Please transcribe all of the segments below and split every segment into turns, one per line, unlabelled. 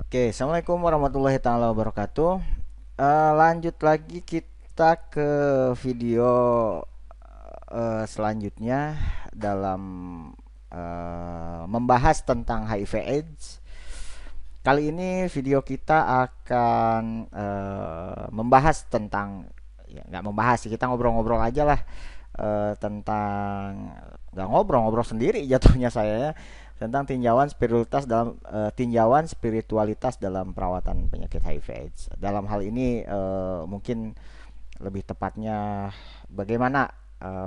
Oke, assalamualaikum warahmatullahi taala wabarakatuh. Lanjut lagi kita ke video selanjutnya dalam membahas tentang HIV/AIDS. Kali ini video kita akan membahas tentang, ya nggak membahas sih, kita ngobrol-ngobrol aja lah tentang, nggak ngobrol-ngobrol sendiri jatuhnya saya ya, tentang tinjauan spiritualitas dalam perawatan penyakit HIV/AIDS. Dalam hal ini mungkin lebih tepatnya bagaimana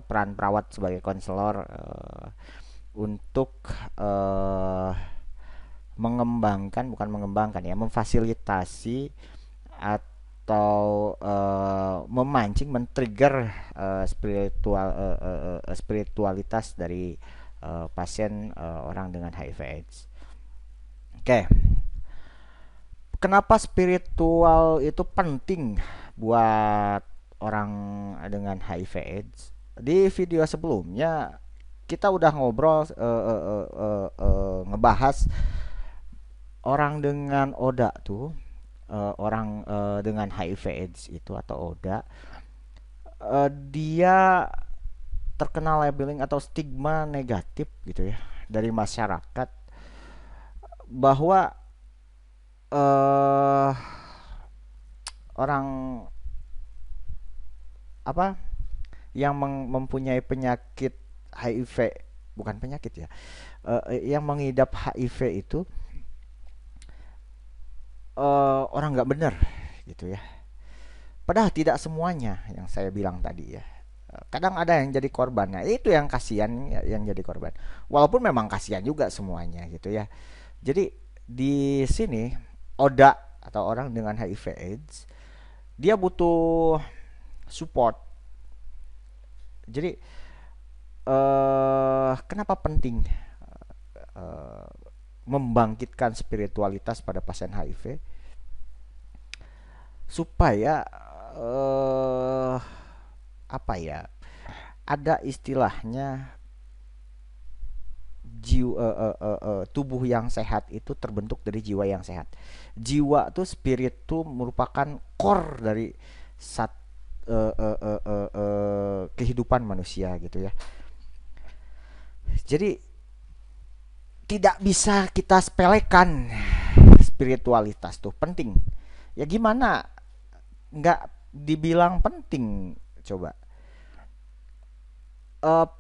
peran perawat sebagai konselor untuk eh, memfasilitasi atau memancing, men-trigger spiritualitas dari pasien orang dengan HIV/AIDS. Oke, kenapa spiritual itu penting buat orang dengan HIV/AIDS? Di video sebelumnya kita udah ngobrol, ngebahas orang dengan ODA tuh, orang dengan HIV/AIDS itu atau ODA, dia terkena labeling atau stigma negatif gitu ya dari masyarakat, bahwa eh orang apa yang mempunyai penyakit HIV, bukan penyakit ya, yang mengidap HIV itu orang nggak benar gitu ya. Padahal tidak semuanya yang saya bilang tadi ya. Kadang ada yang jadi korban. Nah, itu yang kasihan ya, yang jadi korban. Walaupun memang kasihan juga semuanya gitu ya. Jadi di sini ODA atau orang dengan HIV AIDS, dia butuh support. Jadi kenapa penting eh, membangkitkan spiritualitas pada pasien HIV supaya eh apa ya, ada istilahnya tubuh yang sehat itu terbentuk dari jiwa yang sehat. Jiwa tuh, spirit tuh merupakan core dari sat, kehidupan manusia gitu ya. Jadi tidak bisa kita sepelekan, spiritualitas tuh penting. Ya gimana nggak dibilang penting coba?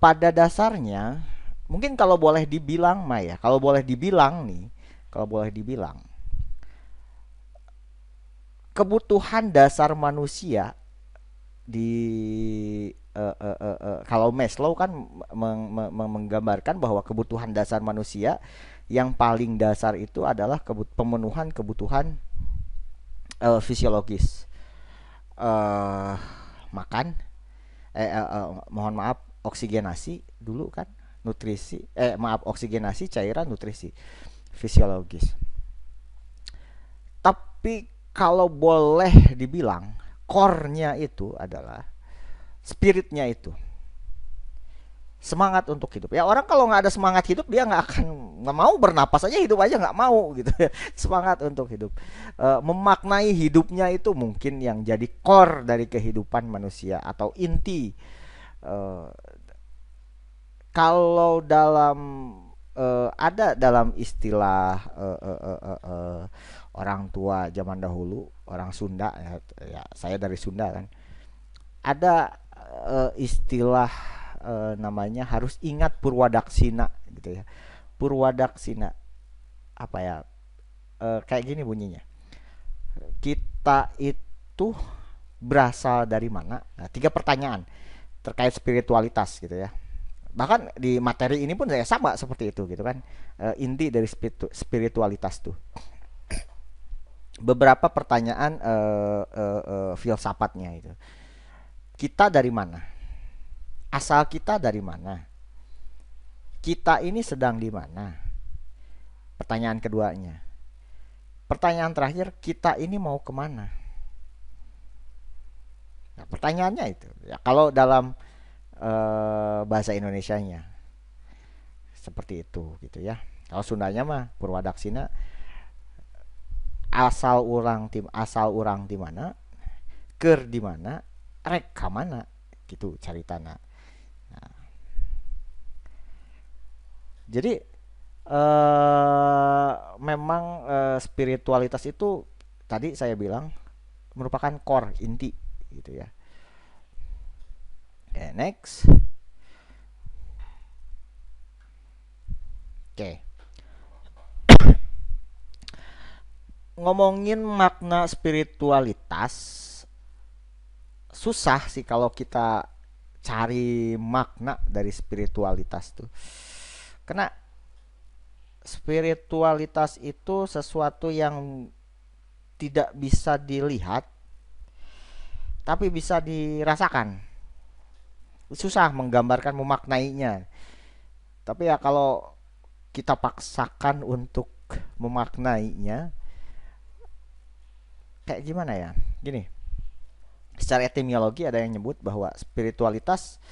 Pada dasarnya mungkin kalau boleh dibilang mah ya, kalau boleh dibilang nih, kalau boleh dibilang kebutuhan dasar manusia di kalau Maslow kan menggambarkan bahwa kebutuhan dasar manusia yang paling dasar itu adalah pemenuhan kebutuhan fisiologis, eh makan, mohon maaf, oksigenasi dulu kan, nutrisi, maaf, oksigenasi cairan, nutrisi fisiologis. Tapi kalau boleh dibilang core-nya itu adalah spiritnya itu, semangat untuk hidup. Ya orang kalau nggak ada semangat hidup, dia nggak mau bernapas aja, hidup aja nggak mau gitu ya. Semangat untuk hidup, memaknai hidupnya itu mungkin yang jadi core dari kehidupan manusia atau inti. Eh, Kalau dalam ada dalam istilah orang tua zaman dahulu, orang Sunda ya, ya saya dari Sunda kan, ada istilah namanya harus ingat Purwadaksina gitu ya. Purwadaksina apa ya? Kayak gini bunyinya. Kita itu berasal dari mana? Nah, tiga pertanyaan terkait spiritualitas gitu ya. Bahkan di materi ini pun saya sama seperti itu gitu kan. Inti dari spiritualitas tuh. Beberapa pertanyaan filsafatnya itu. Kita dari mana? Asal kita dari mana? Kita ini sedang di mana? Pertanyaan keduanya. Pertanyaan terakhir, kita ini mau kemana? Nah, pertanyaannya itu. Ya, kalau dalam bahasa Indonesianya seperti itu gitu ya. Kalau Sundanya mah Purwadaksina, asal orang di mana, ker di mana, rek ka mana gitu caritana. Nah, jadi memang spiritualitas itu tadi saya bilang merupakan core inti gitu ya. Oke, next. Oke. Ngomongin makna spiritualitas susah sih kalau kita cari makna dari spiritualitas tuh. Karena spiritualitas itu sesuatu yang tidak bisa dilihat tapi bisa dirasakan. Susah menggambarkan memaknainya. Tapi ya kalau kita paksakan untuk memaknainya kayak gimana ya? Gini, secara etimologi ada yang nyebut bahwa spiritualitas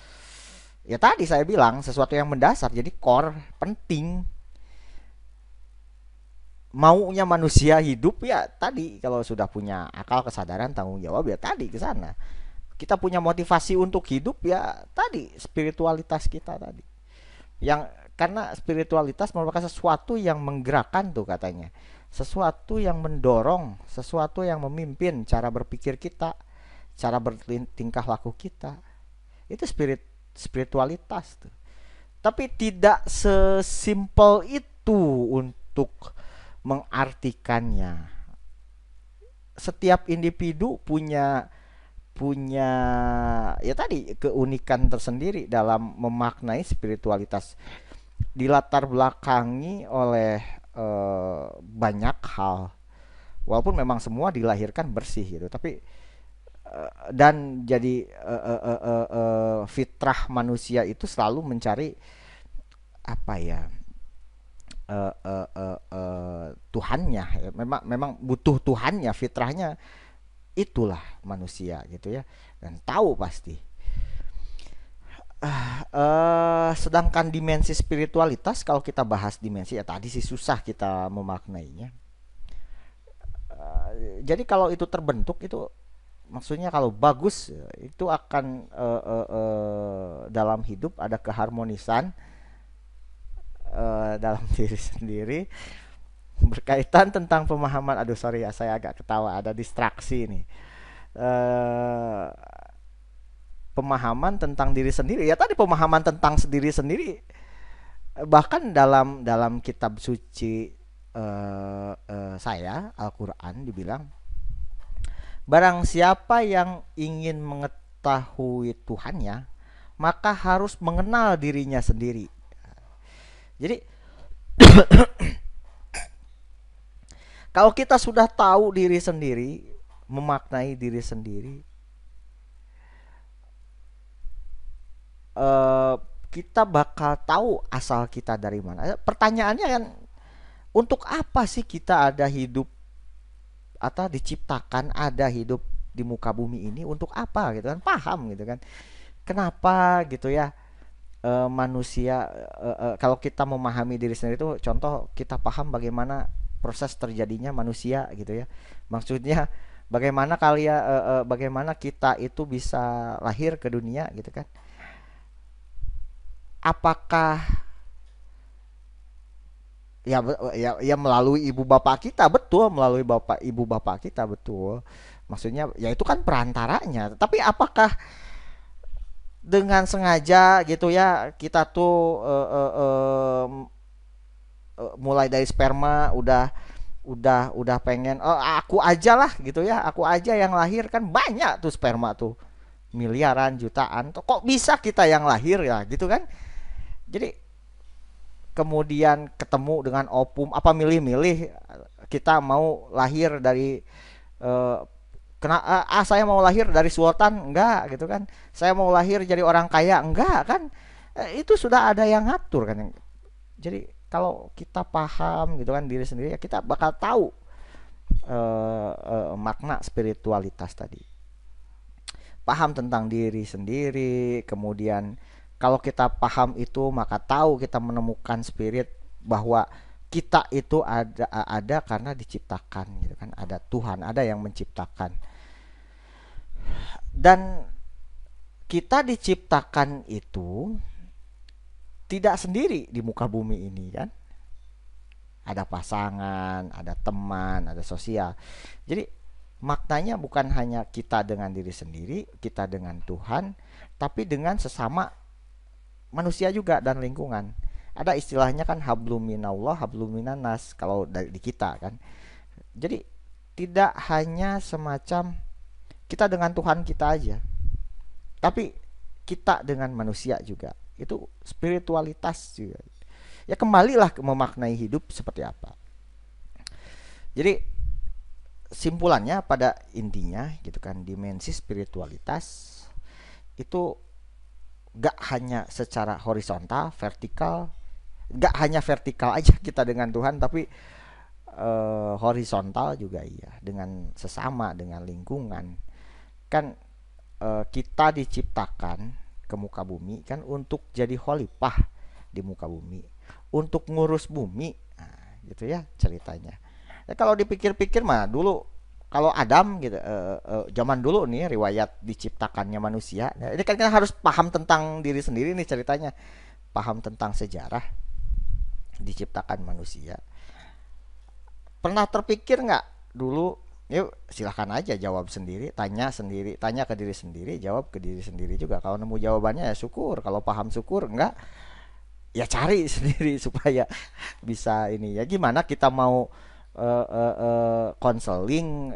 ya tadi saya bilang sesuatu yang mendasar, jadi core, penting. Maunya manusia hidup ya tadi kalau sudah punya akal, kesadaran, tanggung jawab ya tadi ke sana. Kita punya motivasi untuk hidup ya tadi spiritualitas kita tadi. Yang karena spiritualitas merupakan sesuatu yang menggerakkan tuh katanya. Sesuatu yang mendorong, sesuatu yang memimpin cara berpikir kita, cara bertingkah laku kita. Itu spiritualitas tuh. Tapi tidak sesimpel itu untuk mengartikannya. Setiap individu punya punya ya tadi keunikan tersendiri dalam memaknai spiritualitas, dilatar belakangi oleh banyak hal. Walaupun memang semua dilahirkan bersih gitu, tapi dan jadi fitrah manusia itu selalu mencari apa ya, Tuhannya ya. Memang butuh Tuhannya, fitrahnya itulah manusia gitu ya, dan tahu pasti. Sedangkan dimensi spiritualitas kalau kita bahas dimensi ya tadi sih susah kita memaknainya. Jadi kalau itu terbentuk itu maksudnya kalau bagus itu akan dalam hidup ada keharmonisan dalam diri sendiri, berkaitan tentang pemahaman. Aduh sorry ya saya agak ketawa ada distraksi nih. eh Pemahaman tentang diri sendiri ya tadi, pemahaman tentang diri sendiri, bahkan dalam dalam kitab suci saya Al-Quran dibilang barang siapa yang ingin mengetahui Tuhannya maka harus mengenal dirinya sendiri. Jadi kalau kita sudah tahu diri sendiri, memaknai diri sendiri, eh, kita bakal tahu asal kita dari mana. Pertanyaannya kan, untuk apa sih kita ada hidup atau diciptakan ada hidup di muka bumi ini, untuk apa gitu kan? Paham gitu kan? Kenapa gitu ya? Manusia kalau kita memahami diri sendiri itu contoh kita paham bagaimana proses terjadinya manusia gitu ya. Maksudnya bagaimana kali ya bagaimana kita itu bisa lahir ke dunia gitu kan. Apakah ya melalui ibu bapak kita, betul, melalui ibu bapak kita, betul. Maksudnya ya itu kan perantaranya. Tapi apakah dengan sengaja gitu ya kita tuh mulai dari sperma udah pengen aku aja lah gitu ya, aku aja yang lahir, kan banyak tuh sperma tuh miliaran jutaan tuh, kok bisa kita yang lahir ya gitu kan. Jadi kemudian ketemu dengan opum apa milih-milih kita mau lahir dari eh, saya mau lahir dari sultan enggak gitu kan, saya mau lahir jadi orang kaya enggak kan. Itu sudah ada yang ngatur kan. Jadi kalau kita paham gitu kan diri sendiri ya kita bakal tahu makna spiritualitas tadi, paham tentang diri sendiri. Kemudian kalau kita paham itu maka tahu kita menemukan spirit, bahwa kita itu ada karena diciptakan gitu kan, ada Tuhan, ada yang menciptakan. Dan kita diciptakan itu tidak sendiri di muka bumi ini kan. Ada pasangan, ada teman, ada sosial. Jadi maknanya bukan hanya kita dengan diri sendiri, kita dengan Tuhan, tapi dengan sesama manusia juga dan lingkungan. Ada istilahnya kan hablum minallah, hablum minannas kalau di kita kan. Jadi tidak hanya semacam kita dengan Tuhan kita aja, tapi kita dengan manusia juga. Itu spiritualitas juga. Ya kembalilah memaknai hidup seperti apa. Jadi simpulannya pada intinya gitu kan, dimensi spiritualitas itu gak hanya secara horizontal, vertikal, gak hanya vertikal aja kita dengan Tuhan, tapi horizontal juga iya, dengan sesama, dengan lingkungan. Kan kita diciptakan ke muka bumi kan untuk jadi khalifah di muka bumi, untuk ngurus bumi, nah, gitu ya ceritanya. Ya, kalau dipikir-pikir mah dulu kalau Adam gitu, zaman dulu nih riwayat diciptakannya manusia. Nah, ini kan kita harus paham tentang diri sendiri nih ceritanya, paham tentang sejarah diciptakan manusia. Pernah terpikir nggak dulu? Yuk silahkan aja jawab sendiri, tanya ke diri sendiri, jawab ke diri sendiri juga. Kalau nemu jawabannya ya syukur, kalau paham syukur, enggak ya cari sendiri supaya bisa ini ya. Gimana kita mau konseling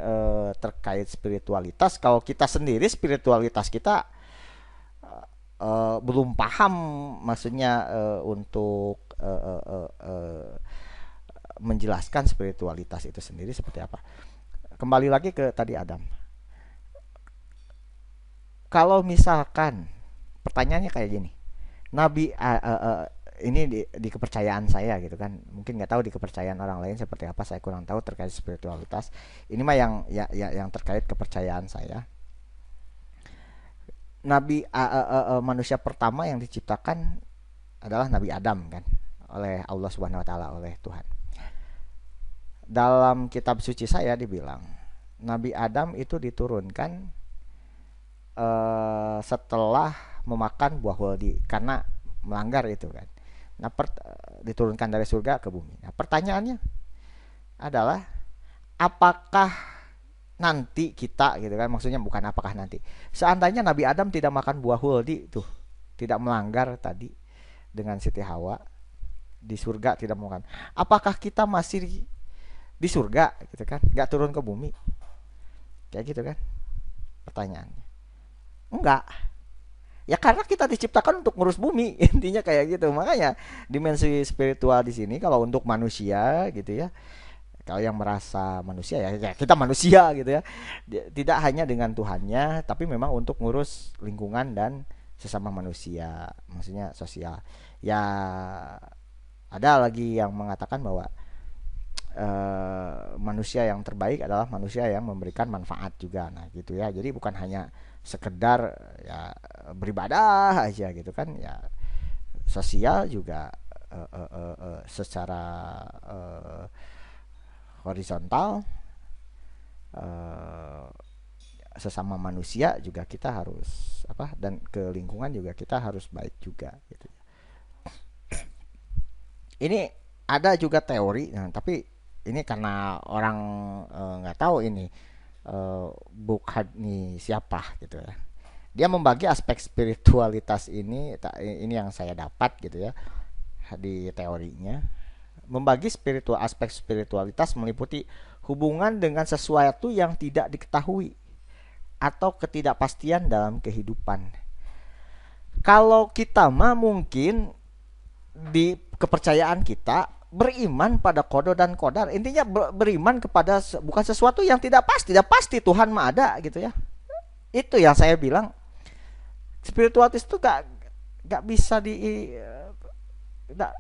terkait spiritualitas kalau kita sendiri spiritualitas kita belum paham, maksudnya untuk menjelaskan spiritualitas itu sendiri seperti apa. Kembali lagi ke tadi Adam. Kalau misalkan pertanyaannya kayak gini, Nabi ini di kepercayaan saya gitu kan, mungkin nggak tahu di kepercayaan orang lain seperti apa, saya kurang tahu terkait spiritualitas. Ini mah yang terkait kepercayaan saya. Nabi manusia pertama yang diciptakan adalah Nabi Adam kan, oleh Allah Subhanahu Wa Taala, oleh Tuhan. Dalam kitab suci saya dibilang Nabi Adam itu diturunkan setelah memakan buah waldi karena melanggar itu kan. Nah, diturunkan dari surga ke bumi. Nah, pertanyaannya adalah apakah nanti kita gitu kan, maksudnya bukan apakah nanti. Seandainya Nabi Adam tidak makan buah waldi tuh, tidak melanggar tadi dengan Siti Hawa di surga tidak makan. Apakah kita masih di surga gitu kan, nggak turun ke bumi kayak gitu kan pertanyaannya? Enggak, ya karena kita diciptakan untuk ngurus bumi intinya kayak gitu. Makanya dimensi spiritual di sini kalau untuk manusia gitu ya, kalau yang merasa manusia ya kita manusia gitu ya, tidak hanya dengan Tuhannya tapi memang untuk ngurus lingkungan dan sesama manusia, maksudnya sosial ya. Ada lagi yang mengatakan bahwa manusia yang terbaik adalah manusia yang memberikan manfaat juga. Nah gitu ya, jadi bukan hanya sekedar ya beribadah aja gitu kan ya, sosial juga secara horizontal, sesama manusia juga kita harus apa, dan ke lingkungan juga kita harus baik juga gitu. Ini ada juga teori, nah, tapi ini karena orang nggak tahu ini bukan nih siapa gitu ya. Dia membagi aspek spiritualitas ini yang saya dapat gitu ya di teorinya. Membagi aspek spiritualitas meliputi hubungan dengan sesuatu yang tidak diketahui atau ketidakpastian dalam kehidupan. Kalau kita mah mungkin di kepercayaan kita beriman pada kodo dan kodar, intinya beriman kepada bukan sesuatu yang tidak pasti Tuhan mah ada gitu ya. Itu yang saya bilang spiritualitas itu gak bisa gak,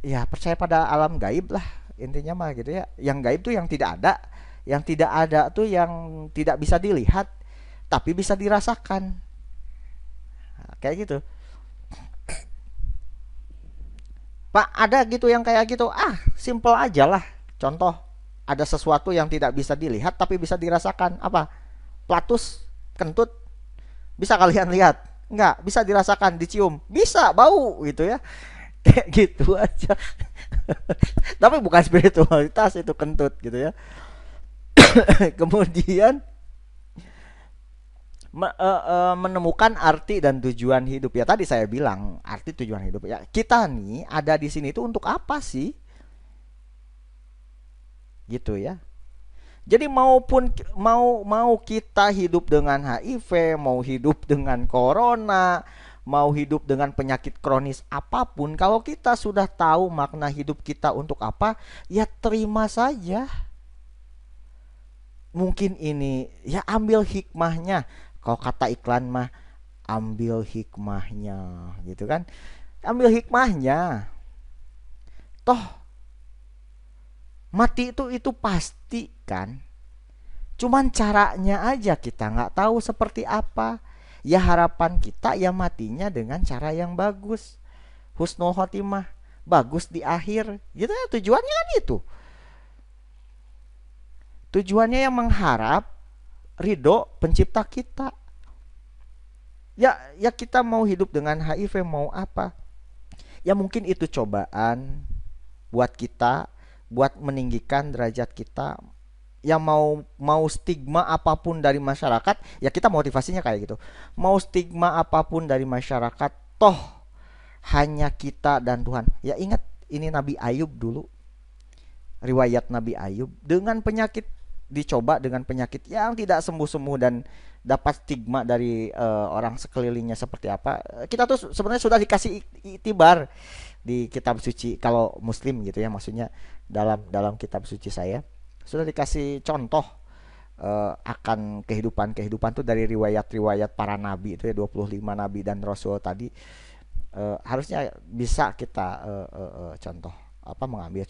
ya percaya pada alam gaib lah intinya mah gitu ya. Yang gaib tuh yang tidak ada tuh yang tidak bisa dilihat tapi bisa dirasakan, nah, kayak gitu. Pak, ada gitu yang kayak gitu. Simple aja lah. Contoh, ada sesuatu yang tidak bisa dilihat tapi bisa dirasakan. Apa? Platus, kentut, bisa kalian lihat? Enggak, bisa dirasakan, dicium. Bisa, bau gitu ya. Kayak gitu aja. Tapi bukan spiritualitas itu kentut gitu ya. Kemudian menemukan arti dan tujuan hidup. Ya tadi saya bilang, arti tujuan hidup. Ya, kita nih ada di sini itu untuk apa sih? Gitu ya. Jadi mau kita hidup dengan HIV, mau hidup dengan corona, mau hidup dengan penyakit kronis apapun, kalau kita sudah tahu makna hidup kita untuk apa, ya terima saja. Mungkin ini ya ambil hikmahnya. Kalau kata iklan mah ambil hikmahnya gitu kan. Ambil hikmahnya. Toh mati itu pasti kan. Cuman caranya aja kita nggak tahu seperti apa. Ya harapan kita ya matinya dengan cara yang bagus. Husnul khotimah. Bagus di akhir. Gitu ya tujuannya kan itu. Tujuannya yang mengharap ridho pencipta kita. Ya kita mau hidup dengan HIV mau apa? Ya mungkin itu cobaan buat kita, buat meninggikan derajat kita. Yang mau stigma apapun dari masyarakat, ya kita motivasinya kayak gitu. Mau stigma apapun dari masyarakat, toh hanya kita dan Tuhan. Ya ingat ini Nabi Ayub dulu. Riwayat Nabi Ayub dengan penyakit, dicoba dengan penyakit yang tidak sembuh-sembuh dan dapat stigma dari orang sekelilingnya seperti apa. Kita tuh sebenarnya sudah dikasih itibar di kitab suci kalau muslim gitu ya, maksudnya dalam kitab suci saya sudah dikasih contoh akan kehidupan tuh dari riwayat-riwayat para nabi itu ya, 25 nabi dan rasul tadi. Harusnya bisa kita contoh apa mengambil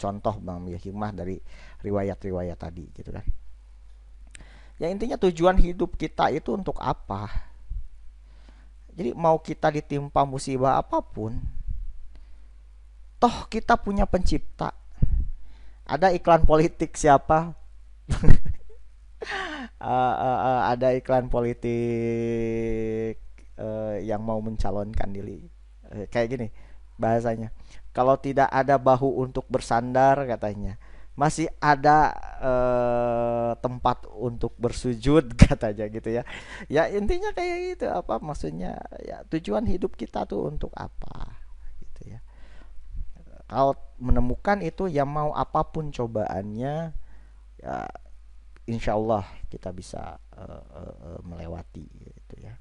hikmah dari riwayat-riwayat tadi gitu kan. Ya intinya tujuan hidup kita itu untuk apa? Jadi mau kita ditimpa musibah apapun, toh kita punya pencipta. Ada iklan politik siapa? Ada iklan politik yang mau mencalonkan diri. Kayak gini bahasanya. Kalau tidak ada bahu untuk bersandar katanya, masih ada tempat untuk bersujud katanya gitu ya. Ya intinya kayak gitu, apa maksudnya ya tujuan hidup kita tuh untuk apa gitu ya. Kalau menemukan itu ya mau apapun cobaannya ya insya Allah kita bisa melewati gitu ya.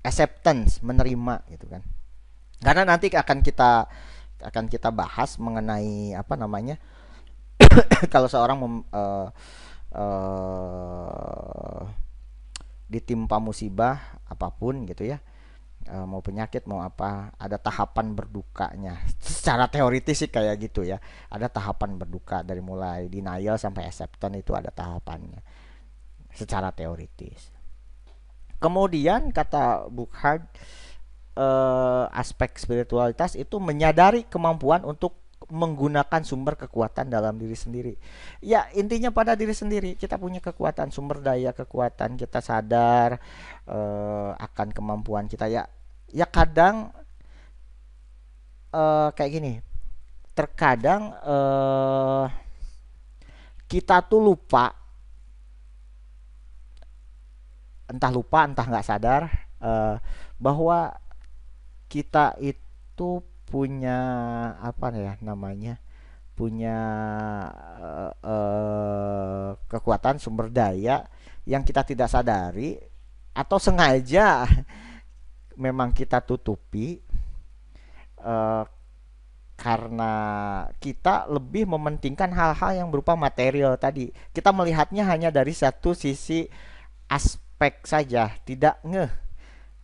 Acceptance, menerima gitu kan. Karena nanti akan kita bahas mengenai apa namanya kalau seorang ditimpa musibah apapun gitu ya, mau penyakit mau apa, ada tahapan berdukanya. Secara teoritis sih kayak gitu ya, ada tahapan berduka dari mulai denial sampai acceptance itu ada tahapannya secara teoritis. Kemudian kata Bukhard, aspek spiritualitas itu menyadari kemampuan untuk menggunakan sumber kekuatan dalam diri sendiri. Ya intinya pada diri sendiri kita punya kekuatan, sumber daya kekuatan, kita sadar akan kemampuan kita ya. Ya kadang kayak gini, terkadang kita tuh lupa, entah nggak sadar bahwa kita itu punya apa ya namanya, punya kekuatan sumber daya yang kita tidak sadari atau sengaja memang kita tutupi eh, karena kita lebih mementingkan hal-hal yang berupa material tadi. Kita melihatnya hanya dari satu sisi aspek saja, tidak ngeh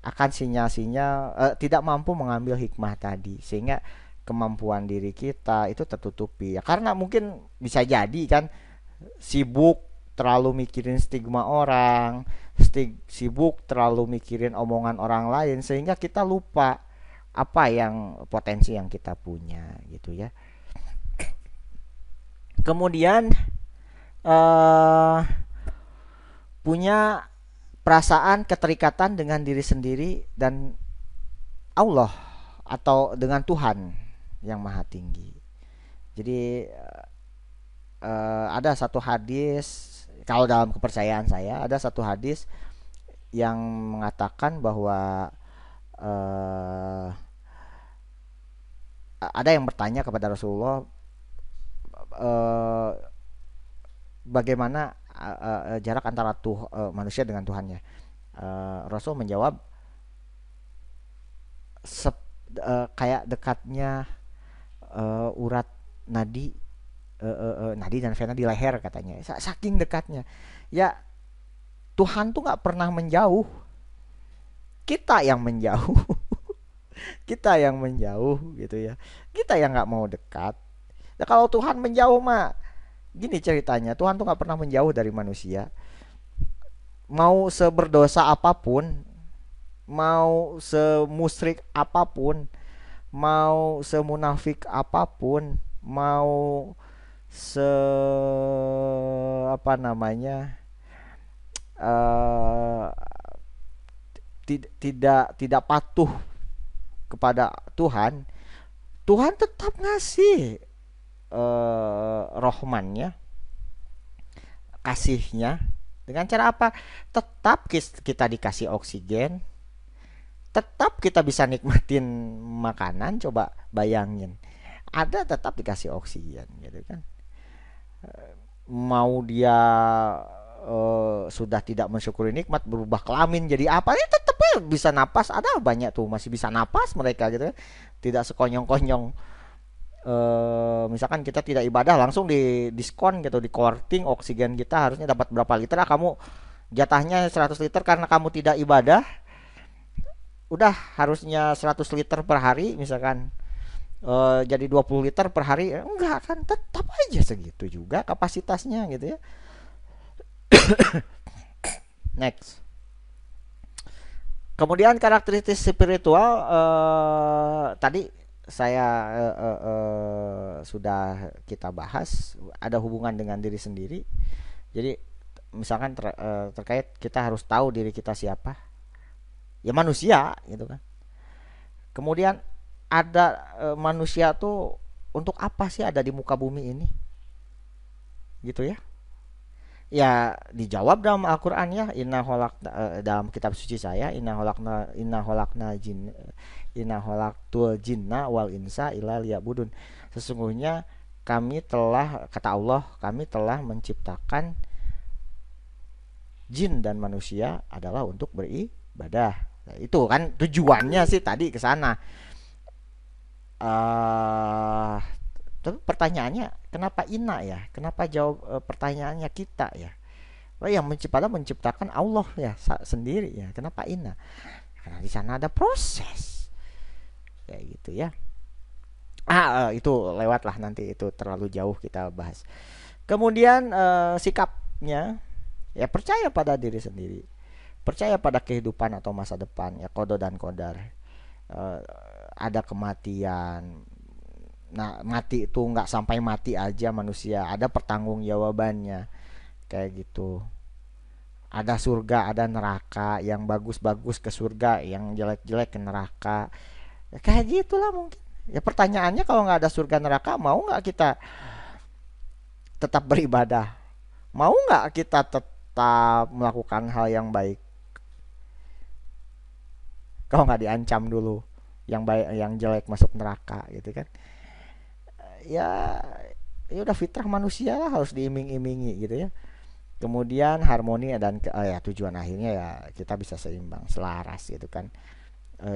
akan sinyal-sinyal, tidak mampu mengambil hikmah tadi, sehingga kemampuan diri kita itu tertutupi ya, karena mungkin bisa jadi kan sibuk terlalu mikirin stigma orang, sibuk terlalu mikirin omongan orang lain, sehingga kita lupa apa yang potensi yang kita punya gitu ya. Kemudian eh punya perasaan keterikatan dengan diri sendiri dan Allah atau dengan Tuhan yang maha tinggi. Jadi ada satu hadis, kalau dalam kepercayaan saya ada satu hadis yang mengatakan bahwa eh, ada yang bertanya kepada Rasulullah, eh, bagaimana jarak antara manusia dengan Tuhannya. Rasul menjawab, kayak dekatnya urat nadi, nadi dan vena di leher katanya. Saking dekatnya. Ya, Tuhan tuh nggak pernah menjauh. Kita yang menjauh. Kita yang menjauh gitu ya. Kita yang nggak mau dekat. Nah, kalau Tuhan menjauh mah gini ceritanya, Tuhan tuh nggak pernah menjauh dari manusia. Mau seberdosa apapun, mau semusyrik apapun, mau semunafik apapun, mau se apa namanya, eh tidak patuh kepada Tuhan, Tuhan tetap ngasih rohmannya, kasihnya. Dengan cara apa? Tetap kita dikasih oksigen, tetap kita bisa nikmatin makanan. Coba bayangin, ada tetap dikasih oksigen gitu kan. Mau dia sudah tidak mensyukuri nikmat, berubah kelamin jadi apa, ya tetap bisa napas. Ada banyak tuh masih bisa napas mereka gitu kan, tidak sekonyong-konyong. Misalkan kita tidak ibadah langsung di diskon gitu, di courting oksigen kita harusnya dapat berapa liter, kamu jatahnya 100 liter karena kamu tidak ibadah, udah harusnya 100 liter per hari misalkan, jadi 20 liter per hari. Enggak kan, tetap aja segitu juga kapasitasnya gitu ya. Next. Kemudian karakteristik spiritual, tadi saya sudah kita bahas, ada hubungan dengan diri sendiri. Jadi misalkan terkait kita harus tahu diri kita siapa, ya manusia gitu kan. Kemudian ada manusia tuh untuk apa sih ada di muka bumi ini gitu ya. Ya dijawab dalam Al-Qur'an ya, dalam kitab suci saya, inna khalaqtul jinna wal insa illa liya'budun. Sesungguhnya kata Allah, kami telah menciptakan jin dan manusia adalah untuk beribadah. Nah, itu kan tujuannya sih tadi ke sana. Uh, tapi pertanyaannya kenapa Ina ya? Kenapa jawab pertanyaannya kita ya? Oh, yang menciptakan Allah ya sendiri ya. Kenapa Ina? Karena di sana ada proses. Kayak gitu ya. Itu lewat lah, nanti itu terlalu jauh kita bahas. Kemudian sikapnya ya percaya pada diri sendiri. Percaya pada kehidupan atau masa depan ya, qada dan qadar. Ada kematian. Nah, mati itu nggak sampai mati aja manusia, ada pertanggungjawabannya kayak gitu. Ada surga, ada neraka, yang bagus-bagus ke surga, yang jelek-jelek ke neraka. Ya, kayak gitulah mungkin. Ya pertanyaannya, kalau nggak ada surga neraka, mau nggak kita tetap beribadah? Mau nggak kita tetap melakukan hal yang baik? Kalau nggak diancam dulu, yang baik, yang jelek masuk neraka gitu kan? Ya, ya udah fitrah manusia lah, harus diiming-imingi gitu ya. Kemudian harmoni dan ya tujuan akhirnya ya kita bisa seimbang, selaras gitu kan.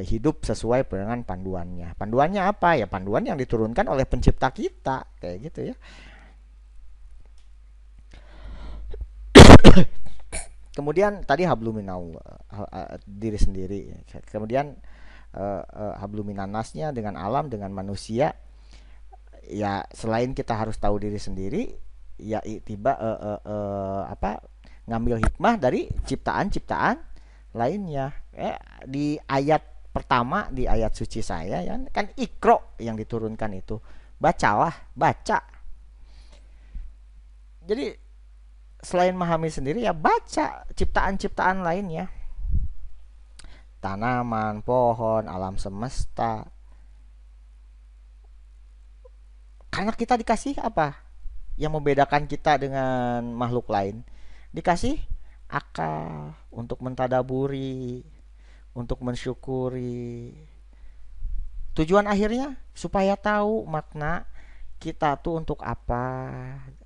Hidup sesuai dengan panduannya. Panduannya apa? Ya panduan yang diturunkan oleh pencipta kita, kayak gitu ya. Kemudian tadi habluminallah, diri sendiri. Kemudian habluminanasnya dengan alam, dengan manusia. Ya selain kita harus tahu diri sendiri, ya ngambil hikmah dari ciptaan-ciptaan lainnya. Di ayat pertama di ayat suci saya ya, kan ikro yang diturunkan itu. Bacalah, baca. Jadi selain memahami sendiri ya baca ciptaan-ciptaan lainnya. Tanaman, pohon, alam semesta. Karena kita dikasih apa? Yang membedakan kita dengan makhluk lain. Dikasih akal untuk mentadaburi, untuk mensyukuri. Tujuan akhirnya supaya tahu makna kita tuh untuk apa.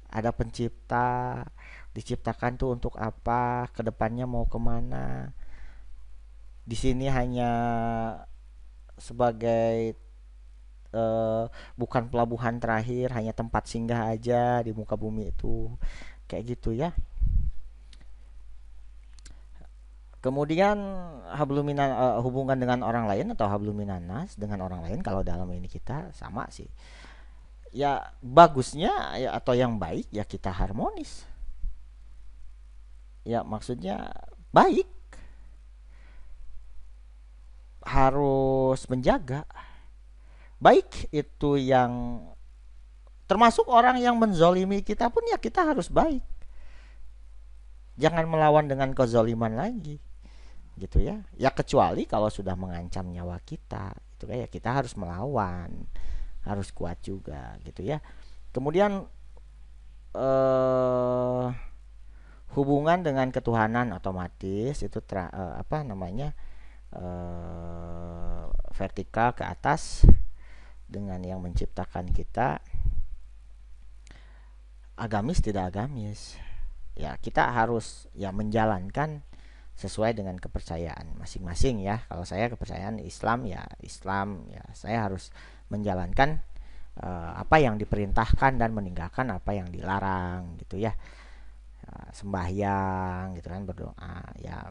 Ada pencipta, diciptakan tuh untuk apa, kedepannya mau kemana. Di sini hanya sebagai bukan pelabuhan terakhir, hanya tempat singgah aja di muka bumi itu, kayak gitu ya. Kemudian hubungan dengan orang lain atau habluminanas dengan orang lain, kalau dalam ini kita sama sih. Ya bagusnya ya, atau yang baik ya kita harmonis. Ya maksudnya baik, harus menjaga. Baik itu yang termasuk orang yang menzolimi kita pun ya kita harus baik. Jangan melawan dengan kezoliman lagi, gitu ya. Ya kecuali kalau sudah mengancam nyawa kita, itu ya kita harus melawan, harus kuat juga, gitu ya. Kemudian hubungan dengan ketuhanan otomatis itu apa namanya vertikal ke atas dengan yang menciptakan kita. Agamis tidak agamis ya kita harus ya menjalankan sesuai dengan kepercayaan masing-masing ya. Kalau saya kepercayaan Islam ya Islam ya, saya harus menjalankan apa yang diperintahkan dan meninggalkan apa yang dilarang, gitu ya. Sembahyang gitu kan, berdoa ya,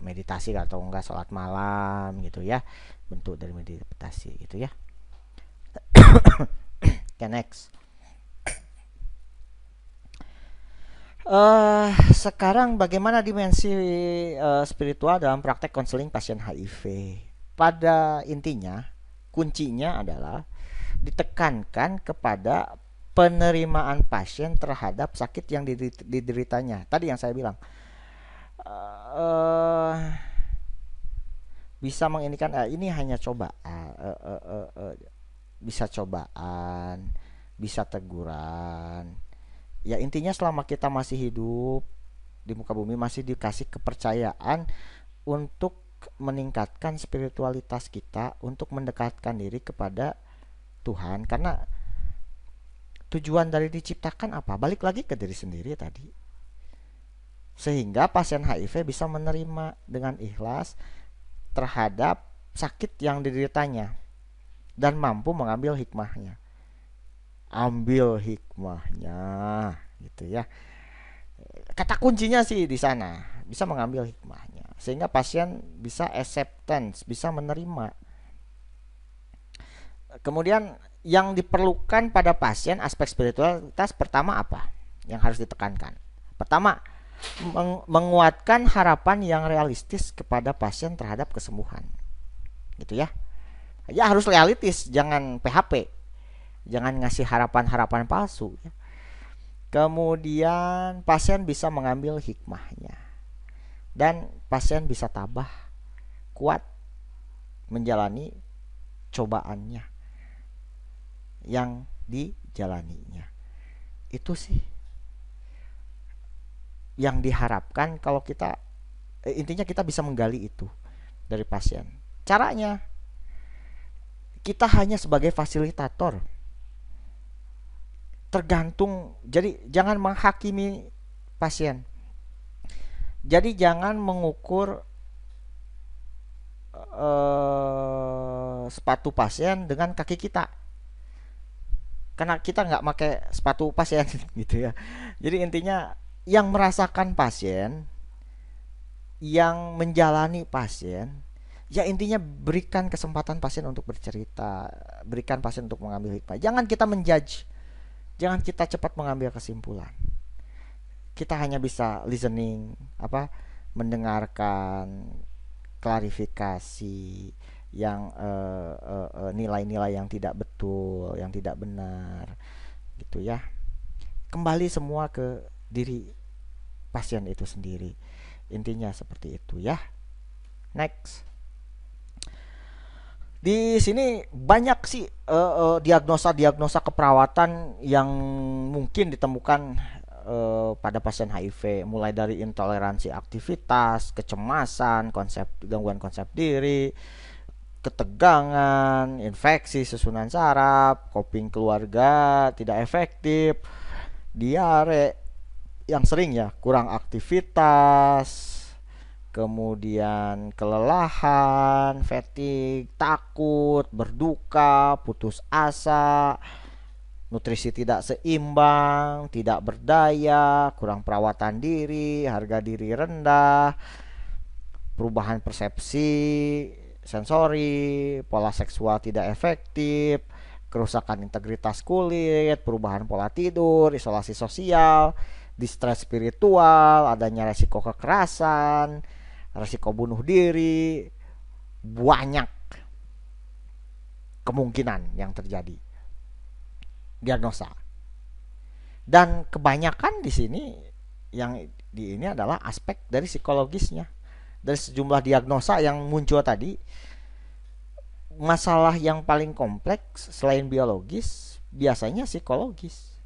meditasi atau enggak sholat malam gitu ya, bentuk dari meditasi gitu ya. Okay, next. Sekarang bagaimana dimensi spiritual dalam praktek konseling pasien HIV? Pada intinya, kuncinya adalah ditekankan kepada penerimaan pasien terhadap sakit yang dideritanya. Tadi yang saya bilang, bisa menginikan ini hanya cobaan, bisa cobaan, bisa teguran. Ya intinya selama kita masih hidup di muka bumi, masih dikasih kepercayaan untuk meningkatkan spiritualitas kita, untuk mendekatkan diri kepada Tuhan. Karena tujuan dari diciptakan apa? Balik lagi ke diri sendiri tadi. Sehingga pasien HIV bisa menerima dengan ikhlas terhadap sakit yang dideritanya dan mampu mengambil hikmahnya. Ambil hikmahnya gitu ya. Kata kuncinya sih di sana, bisa mengambil hikmahnya sehingga pasien bisa acceptance, bisa menerima. Kemudian yang diperlukan pada pasien aspek spiritualitas pertama apa yang harus ditekankan? Pertama, menguatkan harapan yang realistis kepada pasien terhadap kesembuhan, gitu ya. Ya harus realistis, jangan PHP, jangan ngasih harapan-harapan palsu ya. Kemudian pasien bisa mengambil hikmahnya dan pasien bisa tabah, kuat menjalani cobaannya yang dijalaninya. Itu sih yang diharapkan kalau kita intinya kita bisa menggali itu dari pasien. Caranya kita hanya sebagai fasilitator, tergantung. Jadi jangan menghakimi pasien, jadi jangan mengukur sepatu pasien dengan kaki kita, karena kita nggak pakai sepatu pasien gitu ya. Jadi intinya yang merasakan pasien, yang menjalani pasien, ya intinya berikan kesempatan pasien untuk bercerita, berikan pasien untuk mengambil hikmah. Jangan kita menjudge, jangan kita cepat mengambil kesimpulan. Kita hanya bisa listening, mendengarkan, klarifikasi yang nilai-nilai yang tidak betul, yang tidak benar, gitu ya. Kembali semua ke diri pasien itu sendiri. Intinya seperti itu ya. Next. Di sini banyak sih diagnosa-diagnosa keperawatan yang mungkin ditemukan pada pasien HIV, mulai dari intoleransi aktivitas, kecemasan, gangguan konsep diri, ketegangan, infeksi susunan saraf, coping keluarga tidak efektif, diare yang sering ya, kurang aktivitas, kemudian kelelahan, fatigue, takut, berduka, putus asa, nutrisi tidak seimbang, tidak berdaya, kurang perawatan diri, harga diri rendah, perubahan persepsi sensori, pola seksual tidak efektif, kerusakan integritas kulit, perubahan pola tidur, isolasi sosial, distress spiritual, adanya resiko kekerasan, resiko bunuh diri, banyak kemungkinan yang terjadi diagnosa. Dan kebanyakan di sini yang di ini adalah aspek dari psikologisnya. Dari sejumlah diagnosa yang muncul tadi, masalah yang paling kompleks selain biologis biasanya psikologis.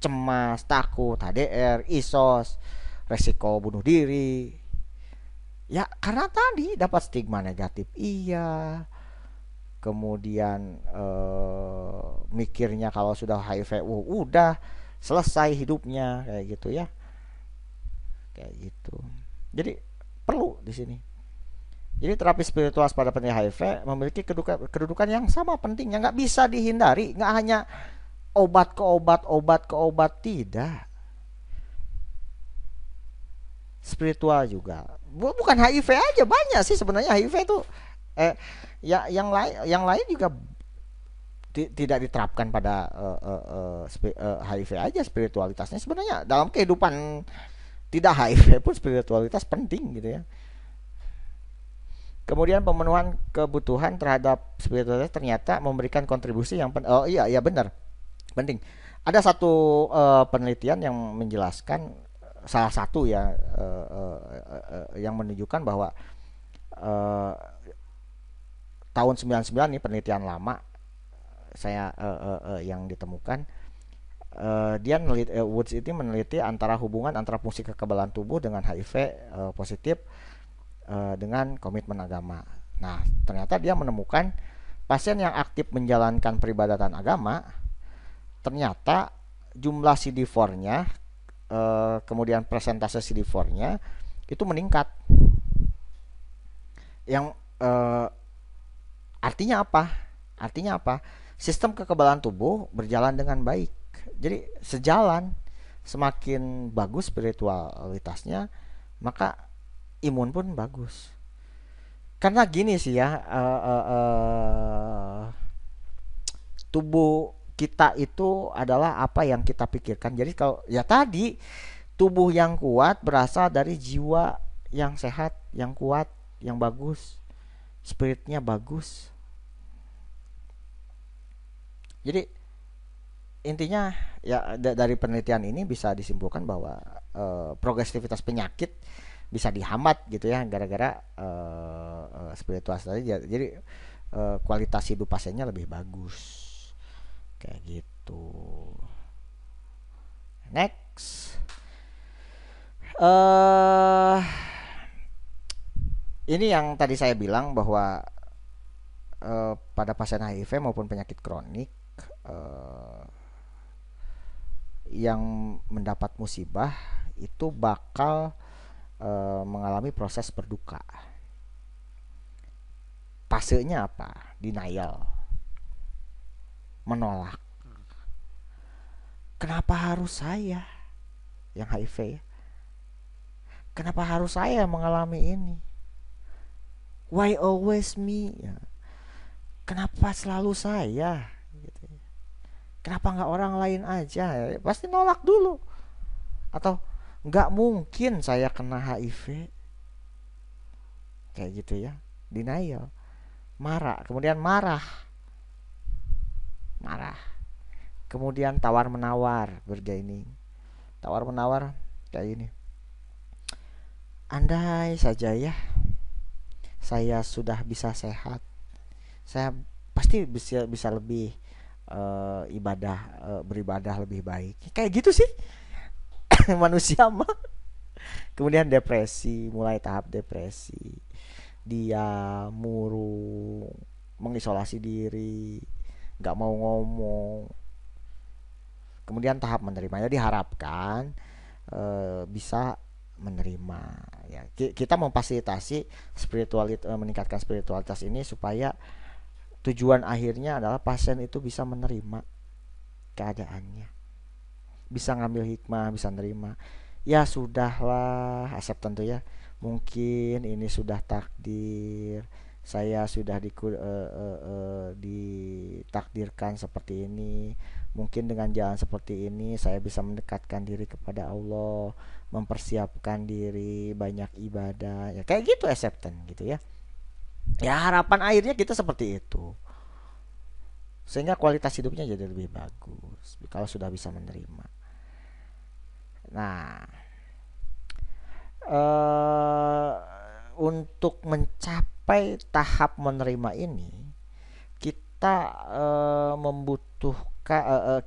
Cemas, takut, HDR, ISOS, resiko bunuh diri. Ya karena tadi dapat stigma negatif. Iya. Kemudian mikirnya kalau sudah HIV, udah selesai hidupnya, kayak gitu ya. Kayak gitu. Jadi perlu di sini. Jadi terapi spiritual pada penderita HIV memiliki kedudukan yang sama pentingnya, nggak bisa dihindari, nggak hanya obat ke obat, tidak. Spiritual juga. Bukan HIV aja, banyak sih sebenarnya HIV itu. Yang lain juga tidak diterapkan pada HIV aja spiritualitasnya. Sebenarnya dalam kehidupan tidak HIV pun spiritualitas penting gitu ya. Kemudian pemenuhan kebutuhan terhadap spiritualitas ternyata memberikan kontribusi yang iya benar, penting. Ada satu penelitian yang menjelaskan, salah satu ya, yang menunjukkan bahwa tahun 99 nih, penelitian lama saya yang ditemukan, dia Woods itu meneliti antara hubungan antara fungsi kekebalan tubuh dengan HIV positif dengan komitmen agama. Nah, ternyata dia menemukan pasien yang aktif menjalankan peribadatan agama, ternyata jumlah CD4-nya, kemudian persentase CD4-nya itu meningkat. Yang artinya apa? Artinya apa? Sistem kekebalan tubuh berjalan dengan baik. Jadi sejalan, semakin bagus spiritualitasnya, maka imun pun bagus. Karena gini sih ya, tubuh kita itu adalah apa yang kita pikirkan. Jadi kalau ya tadi, tubuh yang kuat berasal dari jiwa yang sehat, yang kuat, yang bagus, spiritnya bagus. Jadi intinya ya dari penelitian ini bisa disimpulkan bahwa progresivitas penyakit bisa dihambat gitu ya, gara-gara spiritualitas tadi. Jadi kualitas hidup pasiennya lebih bagus, kayak gitu. Next, ini yang tadi saya bilang bahwa pada pasien HIV maupun penyakit kronik yang mendapat musibah itu bakal mengalami proses berduka. Fasenya apa? Denial, menolak. Kenapa harus saya yang HIV ya? Kenapa harus saya mengalami ini? Why always me? Ya. Kenapa selalu saya? Gitu. Kenapa nggak orang lain aja? Pasti nolak dulu. Atau nggak mungkin saya kena HIV. kayak gitu ya. Denial, marah, kemudian marah, kemudian tawar menawar, bergaining, tawar menawar kayak ini. Andai saja ya saya sudah bisa sehat, saya pasti bisa lebih beribadah lebih baik. Kayak gitu sih manusia mah. Kemudian depresi, mulai tahap depresi. Dia murung, mengisolasi diri, nggak mau ngomong. Kemudian tahap menerima. Jadi diharapkan bisa menerima. Ya, kita memfasilitasi meningkatkan spiritualitas ini supaya tujuan akhirnya adalah pasien itu bisa menerima keadaannya, bisa ngambil hikmah, bisa nerima. Ya sudahlah, accept tentu ya. Mungkin ini sudah takdir. Saya sudah ditakdirkan seperti ini. Mungkin dengan jalan seperti ini saya bisa mendekatkan diri kepada Allah, mempersiapkan diri banyak ibadah. Ya kayak gitu acceptance gitu ya. Ya harapan akhirnya kita seperti itu. Sehingga kualitas hidupnya jadi lebih bagus kalau sudah bisa menerima. Nah, eh untuk mencapai tahap menerima ini, kita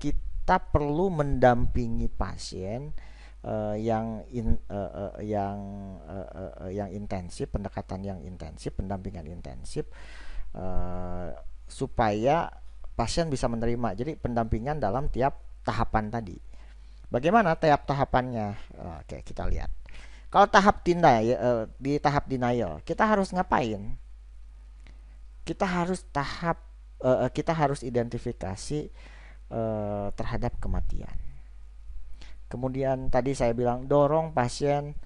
kita perlu mendampingi pasien yang intensif, pendekatan yang intensif, pendampingan intensif, eh, supaya pasien bisa menerima. Jadi pendampingan dalam tiap tahapan tadi. Bagaimana tiap tahapannya? Oke, kita lihat. Kalau di tahap denial, kita harus ngapain? Kita harus identifikasi terhadap kematian. Kemudian tadi saya bilang dorong pasien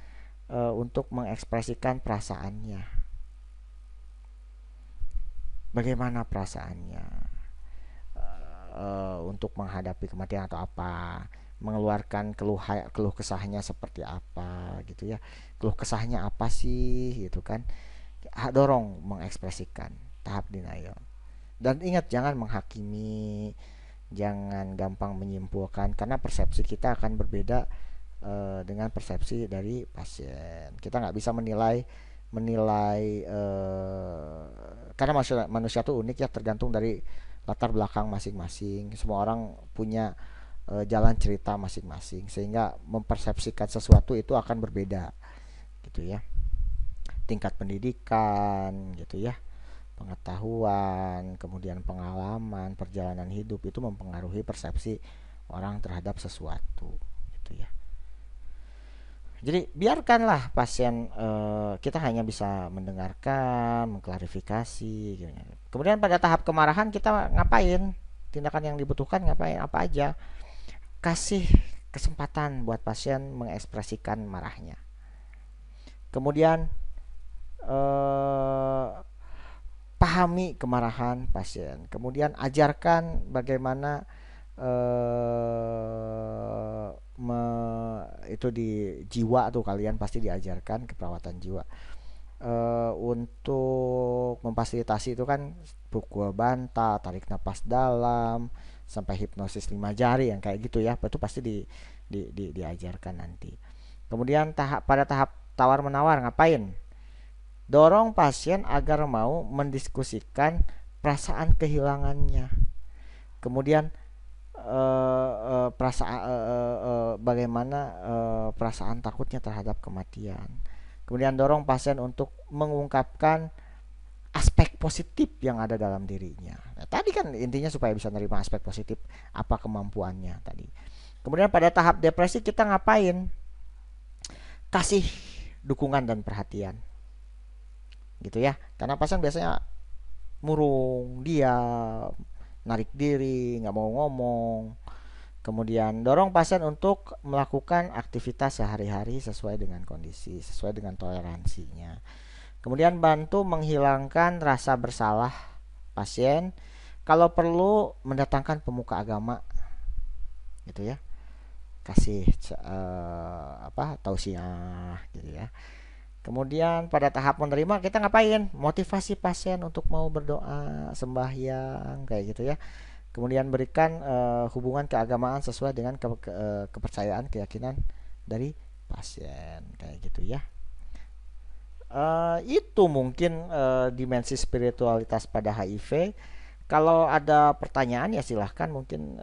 untuk mengekspresikan perasaannya. Bagaimana perasaannya untuk menghadapi kematian atau apa? Mengeluarkan keluh kesahnya seperti apa gitu ya, keluh kesahnya apa sih gitu kan. Dorong mengekspresikan tahap denial. Dan ingat, jangan menghakimi, jangan gampang menyimpulkan, karena persepsi kita akan berbeda dengan persepsi dari pasien. Kita nggak bisa menilai menilai karena manusia tuh unik ya, tergantung dari latar belakang masing-masing. Semua orang punya jalan cerita masing-masing, sehingga mempersepsikan sesuatu itu akan berbeda gitu ya. Tingkat pendidikan gitu ya, pengetahuan, kemudian pengalaman, perjalanan hidup itu mempengaruhi persepsi orang terhadap sesuatu gitu ya. Jadi biarkanlah pasien, kita hanya bisa mendengarkan, mengklarifikasi gitu. Kemudian pada tahap kemarahan kita ngapain? Tindakan yang dibutuhkan ngapain? Apa aja? Kasih kesempatan buat pasien mengekspresikan marahnya. Kemudian pahami kemarahan pasien. Kemudian ajarkan bagaimana itu di jiwa tuh, kalian pasti diajarkan keperawatan jiwa. Untuk memfasilitasi itu kan pukul bantal, tarik napas dalam, sampai hipnosis 5 jari yang kayak gitu ya, itu pasti diajarkan nanti. Kemudian pada tahap tawar menawar ngapain? Dorong pasien agar mau mendiskusikan perasaan kehilangannya. Kemudian bagaimana perasaan takutnya terhadap kematian. Kemudian dorong pasien untuk mengungkapkan aspek positif yang ada dalam dirinya. Nah, tadi kan intinya supaya bisa menerima aspek positif, apa kemampuannya tadi. Kemudian pada tahap depresi kita ngapain? Kasih dukungan dan perhatian gitu ya, karena pasien biasanya murung, diam, narik diri, nggak mau ngomong. Kemudian dorong pasien untuk melakukan aktivitas sehari-hari sesuai dengan kondisi, sesuai dengan toleransinya. Kemudian bantu menghilangkan rasa bersalah pasien, kalau perlu mendatangkan pemuka agama gitu ya, kasih tausiah gitu ya. Kemudian pada tahap menerima kita ngapain? Motivasi pasien untuk mau berdoa, sembahyang kayak gitu ya. Kemudian berikan hubungan keagamaan sesuai dengan kepercayaan, keyakinan dari pasien kayak gitu ya. Itu mungkin dimensi spiritualitas pada HIV. Kalau ada pertanyaan ya silahkan, mungkin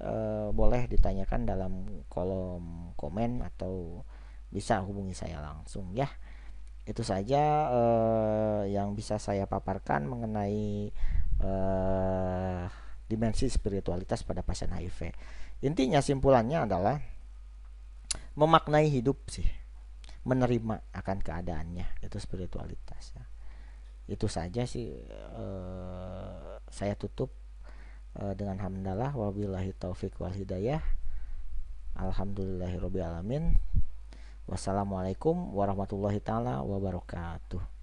boleh ditanyakan dalam kolom komen atau bisa hubungi saya langsung ya. Itu saja yang bisa saya paparkan mengenai eh, dimensi spiritualitas pada pasien HIV. Intinya simpulannya adalah memaknai hidup sih, menerima akan keadaannya, itu spiritualitas ya. Itu saja sih, saya tutup dengan hamdalah wabillahi taufik wal hidayah. Alhamdulillahirabbil alamin. Wassalamualaikum warahmatullahi taala wabarakatuh.